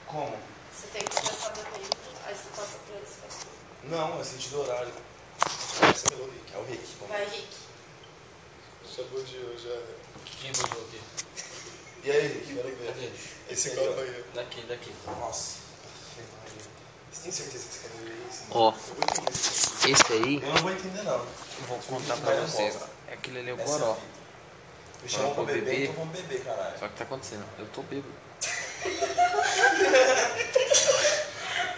Como? Você tem que começar bebendo, aí você passa pra eles. Não, é sentido horário. Esse é o Rick. É o Rick. Vai, Rick. Já bodeou, já. Quem botou aqui? E aí, Rick? Quero ver. Cadê? Esse aí, copo ó. aí. Daqui. Nossa. Você tem certeza que você quer ver esse? Ó, Eu vou entender isso aqui. esse aí, Eu não vou entender, não. eu vou contar pra vocês. Ó. Aquele ali é o Essa é a goró. fita. Me chamam pra Vou beber, beber. então vamos beber, caralho. Só que tá acontecendo, eu tô bêbado.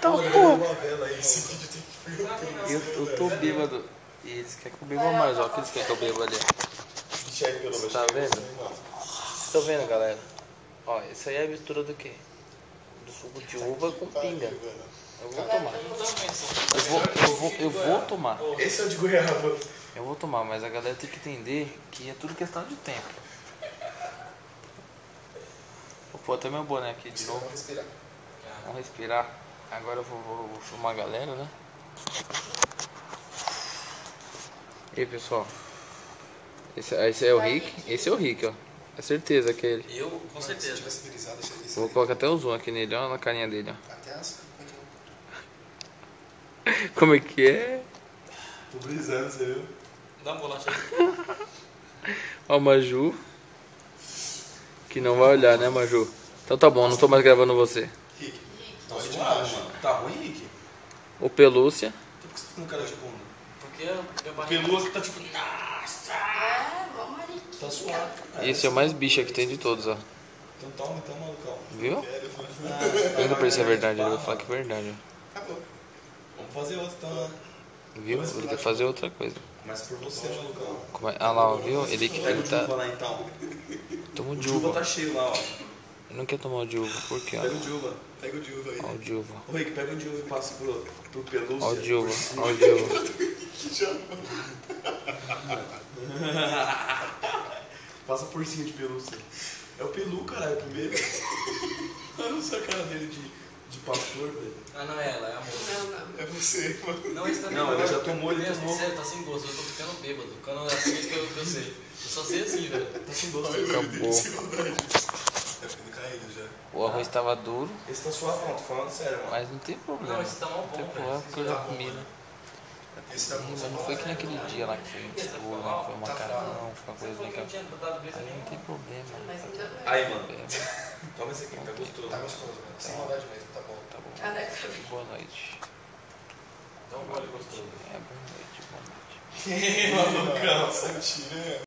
Tá, porra. Uma vela aí, esse vídeo tem que filtrar. Eu tô bêbado. E eles querem que eu beba mais, ó. O que eles querem que eu beba ali. Enxerga pelo menos. Tá vendo? Vocês estão vendo, galera? Ó, isso aí é a mistura do quê? Do suco de uva com pinga. Eu vou tomar. Eu vou tomar. Esse é o de goiaba. Eu vou tomar, mas a galera tem que entender que é tudo questão de tempo. Vou pôr até meu boné aqui de novo. Vamos respirar. Vamos respirar. Agora eu vou filmar a galera, né? E aí, pessoal. Esse é o Rick. Esse é o Rick, ó. É certeza que é ele. Eu, com Se certeza. tivesse brisado, esse Vou colocar até o zoom aqui nele, ó, na carinha dele, ó. até as... Como é que é? Tô brisando, você viu? Dá uma bolacha aí. Ó, a Maju. Que não vai olhar, né, Maju? Então tá bom, não tô mais gravando você. Rick. Tá suave, mano. Tá ruim, Rick? O Pelúcia. Por que você tá com cara de bunda? Porque eu O barriga. Pelu aqui tá tipo... Nossa! É, vamos, Rick. Tá suave. Esse é o mais bicha que tem de todos, ó. Então toma, então, malucão. Viu? Quero. Ainda pra isso é verdade, ele vai falar que é verdade, ó. Acabou. Vamos fazer outro, então, né? Viu? Ele quer fazer outra coisa. Começa por você, malucão. Ah lá, ó, viu? Ele Pega o de tá... uva lá, então. Toma o O de de uva uva. tá cheio lá, ó. Ele não quer tomar o de uva, por quê, ó? Pega o de uva. Pega o de uva aí. Ó o de uva. Ô, Rick, pega o de uva e passa pro Pelúcia. Ó o de uva, ó o de uva. Passa por cima de pelúcia. É o Pelu, caralho, primeiro. Olha essa cara dele de pastor, velho. Ah, não é ela, é a moça. Não. É você, mano. Não, esse também Não, ele já tomou, ele tomou. Sério, tá sem gosto. Eu tô ficando bêbado. Quando é assim que eu sei. Eu só sei assim, velho. Tá sem gosto. Acabou. Tá ficando caído já. O arroz tava duro, Esse tá suave, não, tô falando sério, mano. mas não tem problema. Não, esse tá mal Não tem bom, problema velho. porque eu já comi, né? Esse tá bom. Mas não foi que naquele dia lá que foi mistura, né? Foi macarrão, foi uma coisa Foi bem que eu que... tinha botado brisa Aí não nenhuma. tem problema. Mas ainda bem. Aí, mano. É, Toma esse aqui, tá gostoso. Tá gostoso, mano. Sem maldade mesmo, tá bom. tá bom. Ah, né? Boa noite. Dá um gole gostoso. É, boa noite, boa noite. Malucão, Santinho.